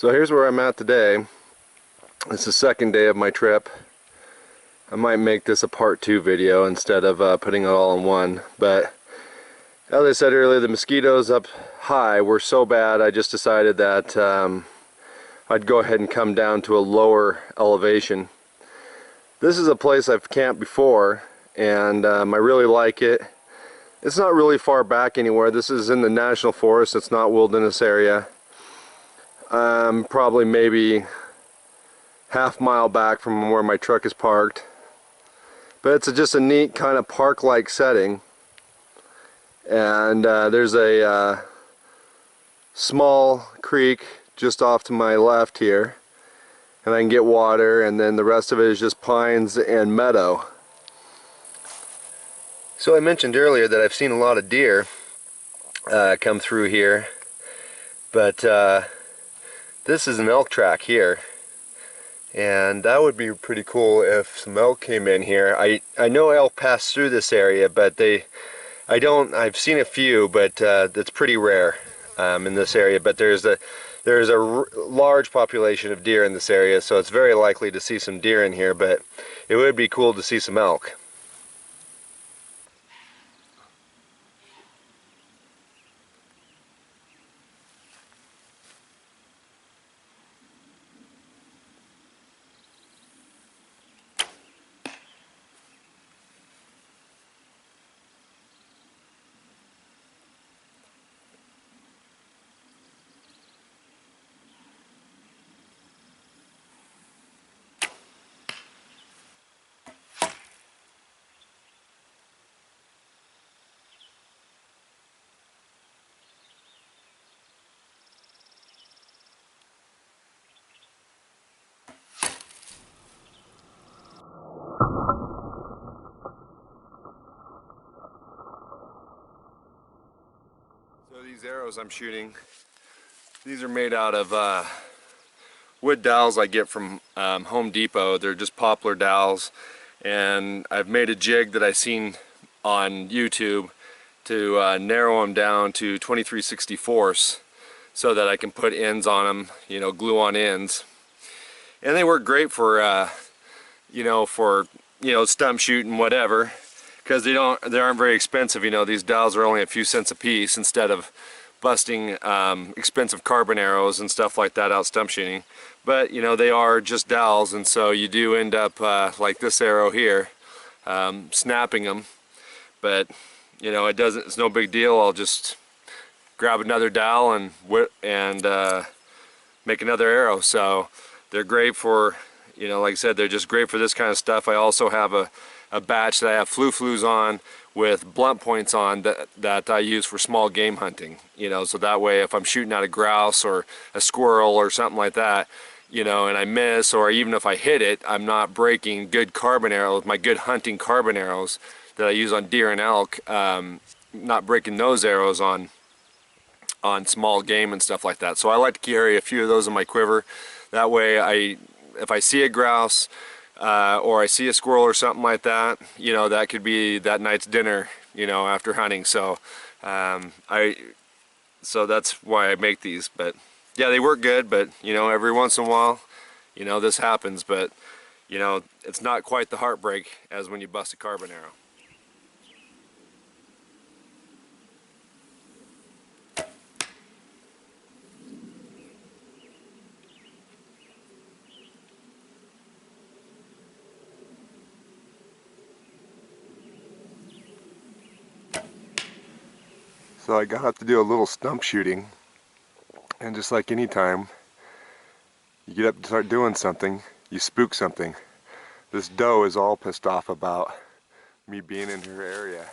So here's where I'm at today. It's the second day of my trip. I might make this a part 2 video instead of putting it all in one, but as I said earlier, the mosquitoes up high were so bad I just decided that I'd go ahead and come down to a lower elevation. This is a place I've camped before, and I really like it. It's not really far back anywhere. This is in the national forest. It's not wilderness area. Probably maybe half-mile back from where my truck is parked. But it's just a neat kind of park-like setting. And there's a small creek just off to my left here. And I can get water, and then the rest of it is just pines and meadow. So I mentioned earlier that I've seen a lot of deer come through here. But this is an elk track here, and that would be pretty cool if some elk came in here. I know elk pass through this area, but I've seen a few, but it's pretty rare in this area. But there's a large population of deer in this area, so it's very likely to see some deer in here, but it would be cool to see some elk. So these arrows I'm shooting, these are made out of wood dowels I get from Home Depot. They're just poplar dowels, and I've made a jig that I've seen on YouTube to narrow them down to 23/64 so that I can put ends on them, you know, glue on ends. And they work great for stump shooting, whatever, because they aren't very expensive. You know, these dowels are only a few cents a piece instead of busting expensive carbon arrows and stuff like that out stump shooting. But you know, they are just dowels, and so you do end up like this arrow here, snapping them. But you know, it's no big deal. I'll just grab another dowel and make another arrow. So they're great for, you know, like I said, they're just great for this kind of stuff. I also have a batch that I have flus on with blunt points on that I use for small game hunting. You know, so that way if I'm shooting at a grouse or a squirrel or something like that, you know, and I miss, or even if I hit it, I'm not breaking good carbon arrows, my good hunting carbon arrows that I use on deer and elk, not breaking those arrows on small game and stuff like that. So I like to carry a few of those in my quiver. That way if I see a grouse or I see a squirrel or something like that, you know, that could be that night's dinner, you know, after hunting. So so that's why I make these. But yeah, they work good, but you know, every once in a while, you know, this happens. But you know, it's not quite the heartbreak as when you bust a carbon arrow. So I got to do a little stump shooting, and just like any time you get up to start doing something, you spook something. This doe is all pissed off about me being in her area.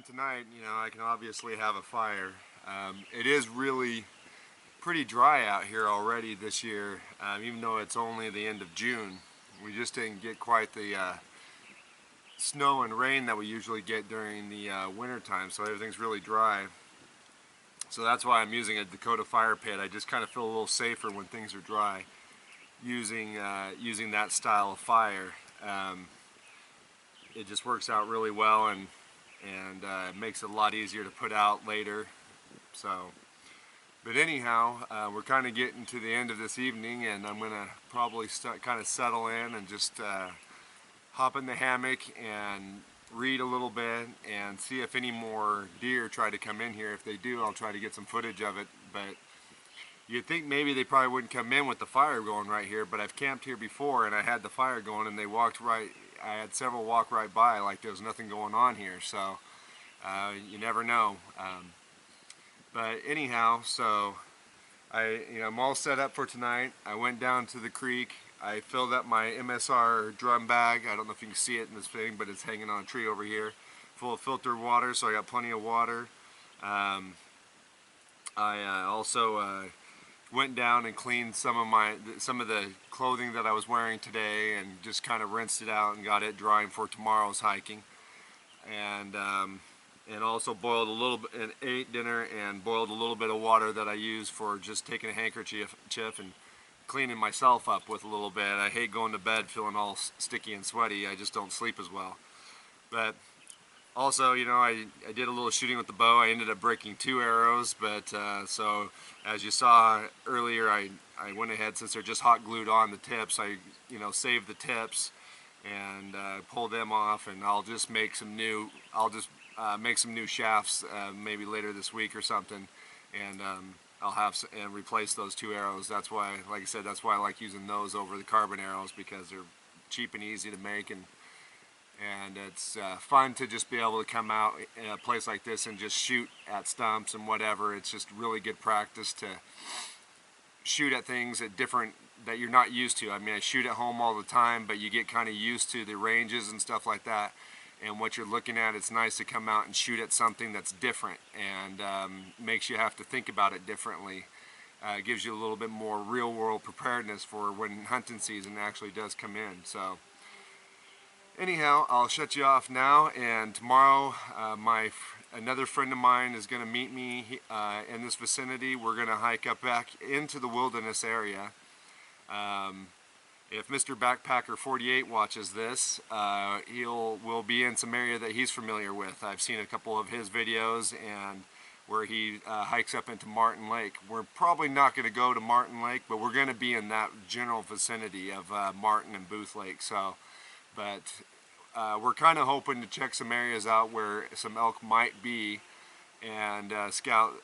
tonight, you know, I can obviously have a fire. It is really pretty dry out here already this year, even though it's only the end of June. We just didn't get quite the snow and rain that we usually get during the winter time, so everything's really dry. So that's why I'm using a Dakota fire pit. I just kind of feel a little safer when things are dry using that style of fire. It just works out really well, and it makes it a lot easier to put out later. So, but anyhow, we're kind of getting to the end of this evening, and I'm gonna probably kind of settle in and just hop in the hammock and read a little bit and see if any more deer try to come in here. If they do, I'll try to get some footage of it. But you'd think maybe they probably wouldn't come in with the fire going right here, but I've camped here before and I had the fire going and they walked right. I had several walk right by like there was nothing going on here, so you never know. But anyhow, so I'm all set up for tonight. I went down to the creek. I filled up my MSR drum bag. I don't know if you can see it in this thing, but it's hanging on a tree over here, full of filtered water, so I got plenty of water. I also went down and cleaned some of the clothing that I was wearing today, and just kind of rinsed it out and got it drying for tomorrow's hiking. And also boiled a little bit and ate dinner and boiled a little bit of water that I use for just taking a handkerchief and cleaning myself up with a little bit. I hate going to bed feeling all sticky and sweaty. I just don't sleep as well. But also, you know, I did a little shooting with the bow. I ended up breaking 2 arrows, but so as you saw earlier, I went ahead, since they're just hot glued on the tips, I saved the tips and pull them off, and I'll just make some new shafts maybe later this week or something, and I'll have and replace those 2 arrows. That's why, like I said, that's why I like using those over the carbon arrows, because they're cheap and easy to make, and it's fun to just be able to come out in a place like this and just shoot at stumps and whatever. It's just really good practice to shoot at things at different that you're not used to. I mean, I shoot at home all the time, but you get kind of used to the ranges and stuff like that, and what you're looking at. It's nice to come out and shoot at something that's different, and makes you have to think about it differently. It gives you a little bit more real-world preparedness for when hunting season actually does come in. So anyhow, I'll shut you off now, and tomorrow another friend of mine is going to meet me in this vicinity. We're going to hike up back into the wilderness area. If Mr. Backpacker 48 watches this, we'll be in some area that he's familiar with. I've seen a couple of his videos and where he hikes up into Martin Lake. We're probably not going to go to Martin Lake, but we're going to be in that general vicinity of Martin and Booth Lake. So, but we're kind of hoping to check some areas out where some elk might be and scout.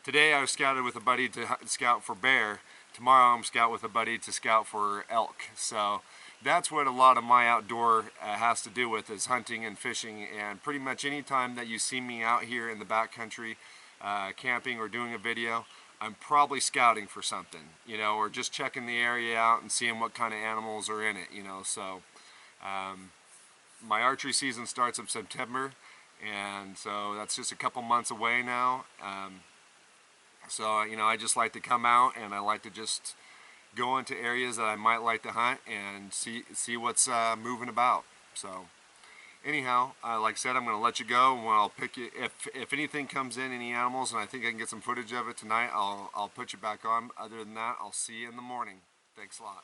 Today I was scouted with a buddy to scout for bear. Tomorrow I'm scout with a buddy to scout for elk. So that's what a lot of my outdoor has to do with, is hunting and fishing. And pretty much any time that you see me out here in the backcountry camping or doing a video, I'm probably scouting for something, or just checking the area out and seeing what kind of animals are in it, So my archery season starts in September, and so that's just a couple months away now. So I just like to come out, and I like to just go into areas that I might like to hunt and see what's moving about. So anyhow, like I said, I'm going to let you go, and I'll pick you if anything comes in, any animals, and I think I can get some footage of it tonight. I'll put you back on. Other than that, I'll see you in the morning. Thanks a lot.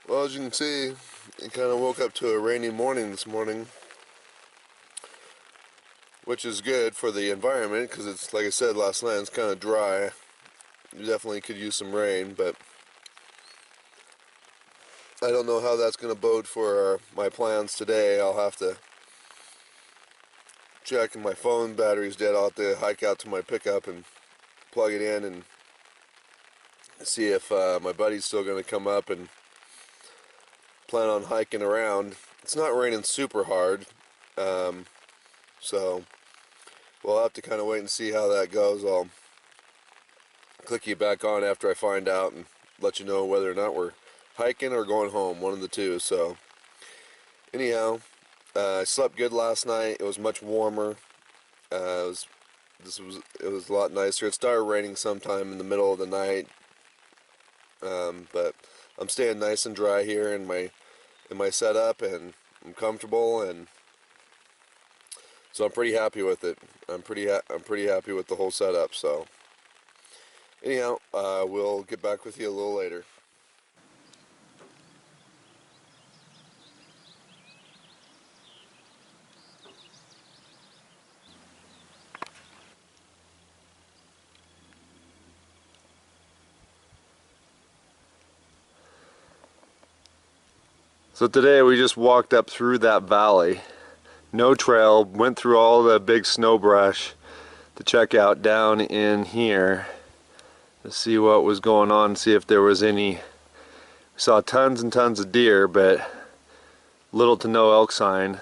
Well, as you can see, it kind of woke up to a rainy morning this morning, which is good for the environment because it's, like I said last night, it's kind of dry. you definitely could use some rain, but I don't know how that's going to bode for my plans today. I'll have to check, and my phone battery's dead. I'll have to hike out to my pickup and plug it in and see if my buddy's still going to come up and plan on hiking around. It's not raining super hard, so we'll have to kind of wait and see how that goes. I'll click you back on after I find out and let you know whether or not we're hiking or going home, one of the two. So anyhow, I slept good last night. It was much warmer. It was a lot nicer. It started raining sometime in the middle of the night, but I'm staying nice and dry here in my setup, and I'm comfortable, and so I'm pretty happy with it. I'm pretty happy with the whole setup. So anyhow, we'll get back with you a little later. So today we just walked up through that valley. No trail, went through all the big snow brush to check out down in here to see what was going on, see if there was any. We saw tons and tons of deer, but little to no elk sign.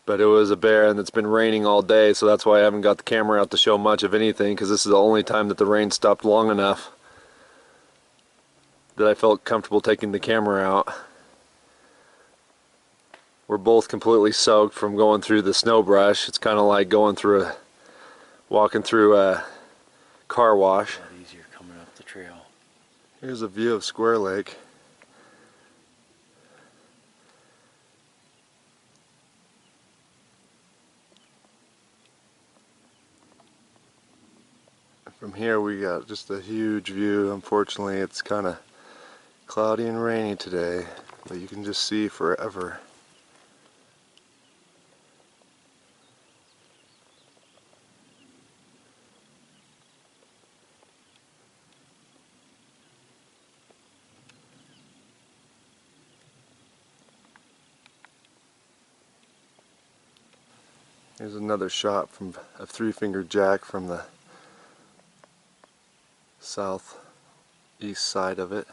But it was a bear, and it's been raining all day, so that's why I haven't got the camera out to show much of anything, because this is the only time that the rain stopped long enough that I felt comfortable taking the camera out. We're both completely soaked from going through the snow brush. It's kind of like walking through a car wash. A lot easier coming up the trail. Here's a view of Square Lake. From here we got just a huge view. Unfortunately, it's kind of cloudy and rainy today, but you can just see forever. Here's another shot from a three-fingered jack from the southeast side of it.